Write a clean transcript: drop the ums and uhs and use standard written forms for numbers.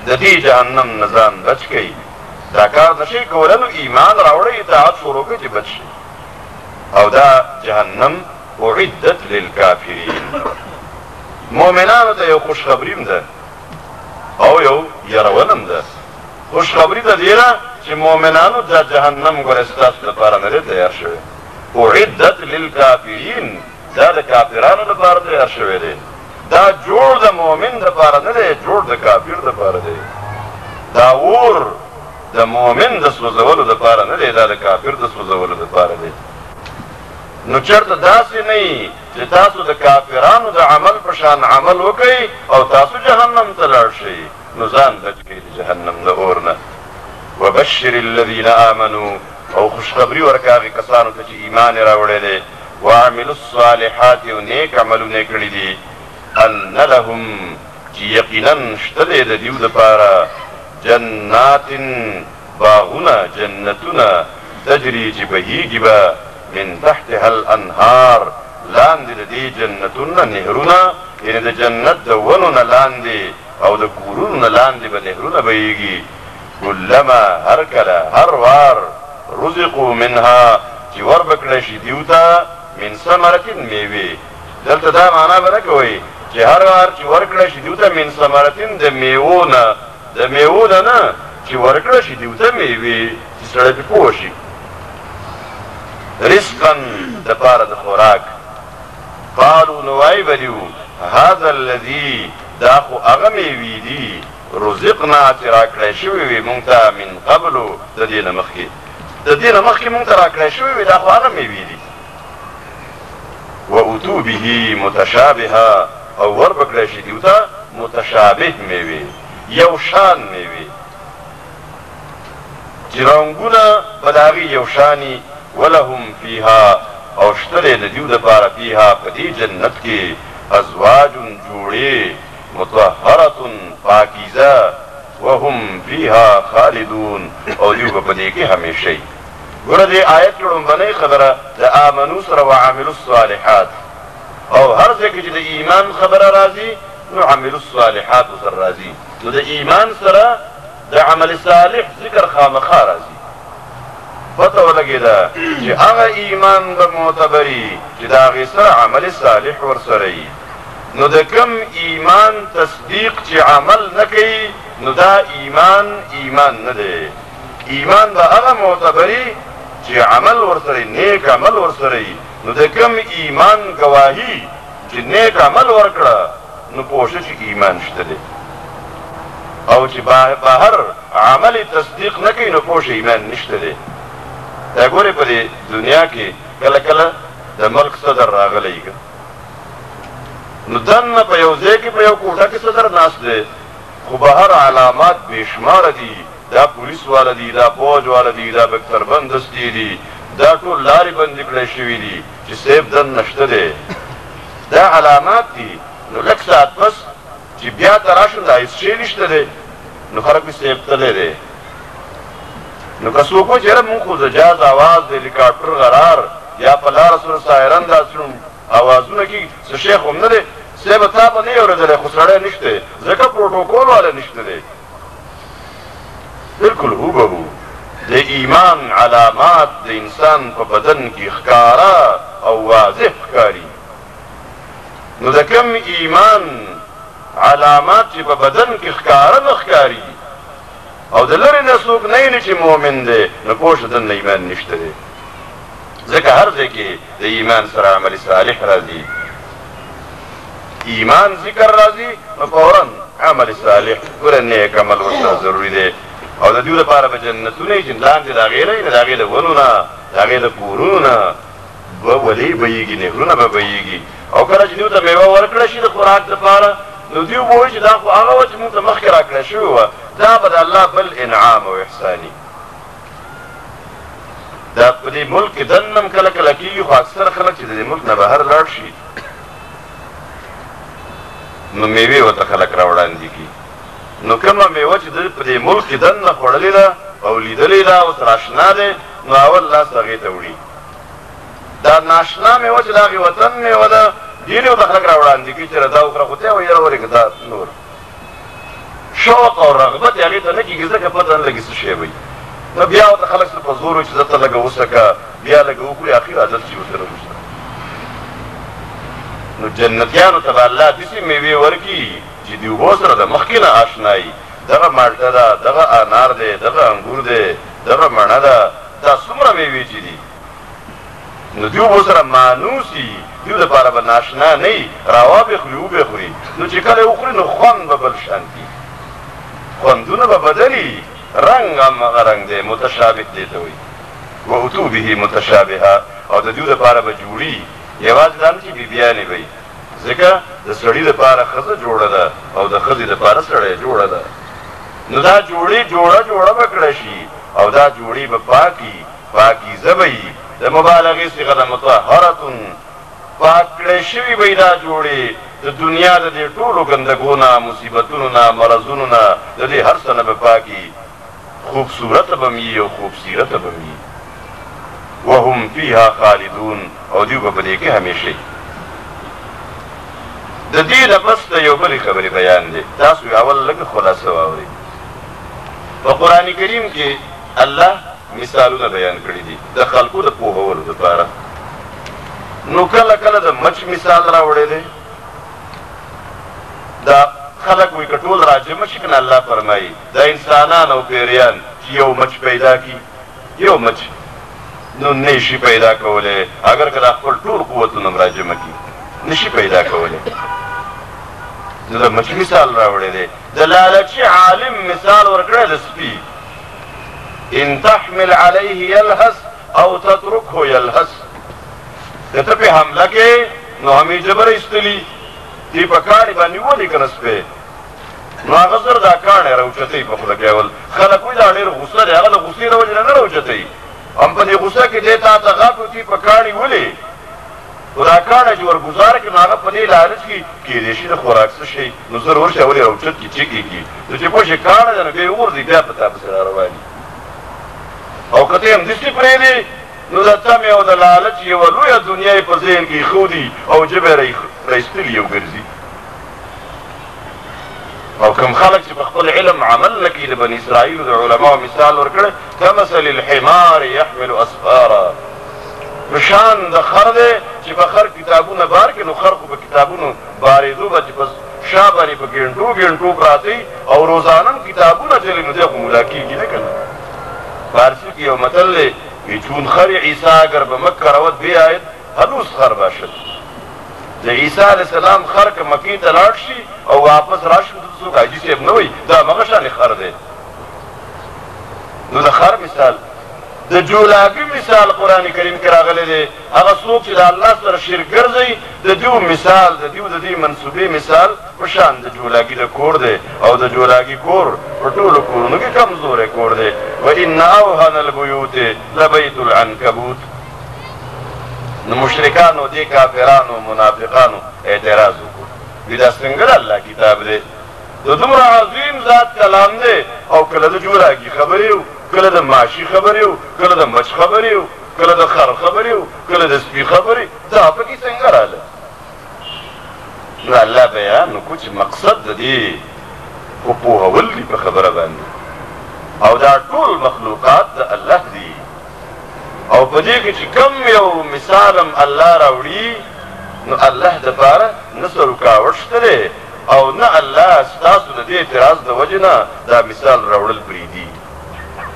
د دې جهنم نه ځان بچ کئ دا کار نشئ کولی نو ایمان راوړئ اطاعت شروع کړئ چې بچ شئ او دا جهنم اعدت للکافرین مؤمنانو ته یو خوشخبریم ده او یو یرولم ده خوشخبري د دې ده چې مؤمنانو دا جهنم ګوره ستاسو لپاره نه دی تیار شوی اعدت للکافرین دا د کافرانو لپاره تیار شوی دی دا جوړ د مؤمن لپاره نه دی جوړ د کافر لپاره دی دا اور د مؤمن د سوځولو لپاره نه دی دا د کافر د سوځولو لپاره دی نو چېرته داسې نه وي چې تاسو د کافرانو د عمل په شان عمل وکئ او تاسو جهنم ته لاړ شئ نو ځان بچ کړئ د جهنم د اور نه وبشر الذین آمنوا او خوشخبري ورکړه هغې کسانو ته چې ایمان یې راوړی دی وعملوا الصالحات او نیک عملونه یې کړي دي ان لهم چې یقینا شته دی د دیو دپاره جنات باغونه جنتونه تجري چې بهیږي به من تحتها الانهار لاندې د دې جنتونو نه نهرونه یعنې د جنت د ونو نه لاندې او د کورونو نه لاندې به نهرونه بهیږي کلما هر کله هر وار رزقو منها چې ور به کړی شي دیو ته من ثمرتین میوې دلته دا معنا به نه کوئ چې هر وار چې ور کړی شي دیو ته من ثمرتین د میوو نه د میوو نه نه چې ور کړی شي دیو ته میوې چې سړی پرې پوه شي رزقا د پاره د خوراک قالو نو وایي به دیو هذا الذي دا خو هغه میوې دي رزقنا چې راکړی شوي وي مونږ ته من قبلو د دې نه مخکې د دې نه مخکې مونږ ته راکړی شوي وي دا خو هغه میوې دي واتو به متشابها او ور به کړی شي دیو ته متشابه میوې یو شان میوې چې رنګونه به د هغې یو شاني ولهم فیها او شته دی د دیو دپاره فیها په دې جنت کې ازواج جوړې مطهرة پاکیزه وهم فیها خالدون او دیو به په دې کې همیشه وي ګوره دې آیت کې لومبنۍ خبره د آمنو سره وعملو الصالحات او هر ځای کې چې د ایمان خبره راځي نو عملو الصالحات سره راځي نو د ایمان سره د عمل صالح ذکر خامخا راځي پته ولګېده چې هغه ایمان به معتبري چې د هغې سره عمل صالح ورسره وي نو د کم ایمان تصدیق چې عمل نه کوي نو دا ایمان نه دی ایمان به هغه معتبري چې عمل ورسره نیک عمل ورسره وي نو د کم ایمان ګواهي چې نیک عمل ورکړه نو پوه شه چې ایمان شته دی او چې بهر عمل تصدیق نه کوي نو پوه شه ایمان نشته دی دا ګورې په دې دنیا کې کله کله د ملک صدر راغلی که نو دننه په یو ځای کې په یو کوټه کې صدر ناست دی خو بهر علامات بېشماره دي دا پولیس والا دي دا فوج والا دي دا بکتربند دستې دي دا ټول لارې بندې کړی شوي دي چې صیب دننه شته دی دا علامات دي نو لږ ساعت پس چې بیا ته راشم دا هېڅ شی نشته دی نو خلک مې صیب تلی دی نو که څوک وایي چې یاره مونږ خو زجاز اواز د هلیکاپټر غرار یا په لاره سره سایرن داسې اوازونه کېږي څه شی خو هم نه دی صیبه تا به نه یې اورېدلی خو سړی نشته دی ځکه پروټوکول والا نشته دی بلکل هوبهو د ایمان علامات د انسان په بدن کې ښکاره او واضح ښکاري نو د کم ایمان علامات چې په بدن کې ښکاره نه ښکاري او د لرې نه څوک نه ویني چې مؤمن دی نو پوه شه دننه ایمان نشته دی ځکه هر ځای کې د ایمان سره عمل صالح راځي ایمان ذکر راځي نو فورا عمل صالح ګوره نیک عمل ورسره ضروري دی او د دوی لپاره به جنتونه وي چې لاندې د هغې نه وي نه د هغې د ونو نه د هغې د کورونو نه به ولې بهیږي نهرونه به بهیږي او کله چې دوی ته میوه ورکړه شي د خوراک لپاره نو دوی به وایي چې دا خو هغه وه چې مونږ ته مخکې راکړه شوې وه دا به د الله بل انعام او احساني دا په دې ملک کې دننه هم کله کله کېږي خو اکثره خلک چې د دې ملک نه بهر لاړ شي نو میوې ورته خلک راوړاندې کړي نو کومه میوه چې د په دې ملک کې دننه خوړلې ده او لیدلې ده او سره اشنا دی نو اول لاس هغې ته وړي دا ناشنا میوه چې د هغې وطن میوه ده ډېرې ورته خلک راوړاندې کړي چې دا وکړه خو ته یې وایي یاره ورېږه دا نور شوق او رغبت هغې ته نه کېږي ځکه پته نه لګي څه شی وي نو بیا ورته خلک سره په زور وایي چې زه ته لږه وڅکه بیا لږه وکړي اخر عادت شي ورسره وروسته نو جنتیانو ته به الله داسې میوې ورکړي چې د اوبو سره د مخکې نه اشنایي دغه مالټه ده دغه انار دی دغه انګور دی دغه مڼه ده دا څومره میوې چې دي نو دوی اوبو سره مانوسي دوی دپاره به ناشنا نه وي راوابې خوري وبې خوري نو چې کله یې وخوري نو خوند به بل شان دي خوندونه به بدلي رنګ هم هغه رنګ دی متشابه دی ته وایي واتو به متشابهه او د دوی دپاره به جوړي یوازې دا نه چې بیبیانې به وي ځکه د سړي دپاره ښځه جوړه ده او د ښځې دپاره سړی جوړه ده نو دا جوړې جوړه به کړه شي او دا جوړې به پاکیزه به وي د مبالغې صیغه ده مطهرتون پاک کړی شوي به دا جوړې د دنیا د دې ټولو ګندګو نه مصیبتونو نه مرضونو نه د دې هر څه نه به پاکي خوبصورته به وي او خوبسیرته به وي وهم فیها خالدون او دوی به په دې کې همیشه د دې نه پس د یو بلې خبرې بیان دی تاسو اول لږه خلاصه واورئ په قرآن کریم کې الله مثالونه بیان کړي دي د خلکو د پوهولو دپاره نو کله کله د مچ مثال راوړی دی دا خلک وایي که ټول راجمع شي که نه الله فرمایي د انسانان او پیریان چې یو مچ پیدا کړي یو مچ نو نشي پیدا کولی اگر که دا خپل ټول قوتونه هم راجمع کړي نشي پیدا کولی نو د مچ مثال راوړی دی د لالچي عالم مثال ورکړی د سپي ان تحمل علیه یلهس او تترکه یلهس که ته پې حمله کې نو همې جبر ایستلي دې په کاڼي باندې ولي که نه سپی نو هغه زر دا کاڼی راوچتوي په خوله کې اول خلک وایي دا ډېر غوسه دی هغه د غوسې د وجې نه نه راوچتوي هم په دې غوسه کې دی تا ته غاپ وکړي په کاڼي ولې خو دا کاڼی چې ورګزاره کړي نو هغه په دې لالچ کې کېدای شي د خوراک څه شي نو زر ورشه ولې راوچت کړي چې کېږي نو چې پوه شي کاڼی دی نو بیا یې وغورځي بیا په تا پسې را رواني او که ته یې همداسې پرېږدې نو د تمې او د لالچ یوه لویه دنیا یې په ذهن کې ایښودي او ژبه یې رایستلي او ګرځي او کوم خلک چې په خپل علم عمل نه کوي د بني اسرائیلو د علماو مثال ورکړی کمثل الحمار یحمل اسفارا په شان د خر دی چې په خر کتابونه بار کړي نو خر خو په کتابونو بارېدو به چې په شا باندې په ګنټو پراته او روزانه هم کتابونه چلي نو دی خو ملا کېږي نه که نه فارسی کې یو متل دی وی چون خر عیسی اگر به مکه رود بیاید هنوز خر باشد د عیسی علیه السلام خر که مکې ته لاړ شي او واپس راشي نو څوک حاجي صاحب نه وایي دا همغه شانې خر دی نو د خر مثال د جولاګي مثال قرآن کریم کې راغلی دی هغه څوک چې د الله سره شرک ګرځوي د دوی مثال د دوی د دې منصوبې مثال په شان د جولاګي د کور دی او د جولاګي کور په ټولو کورونو کې کمزوری کور دی وان اوهن البیوت لبیت العنکبوت نو مشرکانو دې کافرانو منافقانو اعتراض وکړو وی دا څنګه د الله کتاب دی د دومره عظیم ذات کلام دی او کله د جولاګي خبرې و کله د ماشي خبرې و کله د مچ خبرې و کله د خر خبرې و کله د سپي خبرې دا پکې څنګه راله نو الله بیان وکړو چې مقصد د دې خو پوهول دي په خبره باندې او دا ټول مخلوقات د الله دي او په دې کې چې کم یو مثال هم الله راوړي نو الله دپاره نه څه رکاوټ شته دی او نه الله ستاسو د دې اعتراض د وجې نه دا مثال راوړل پرېږدي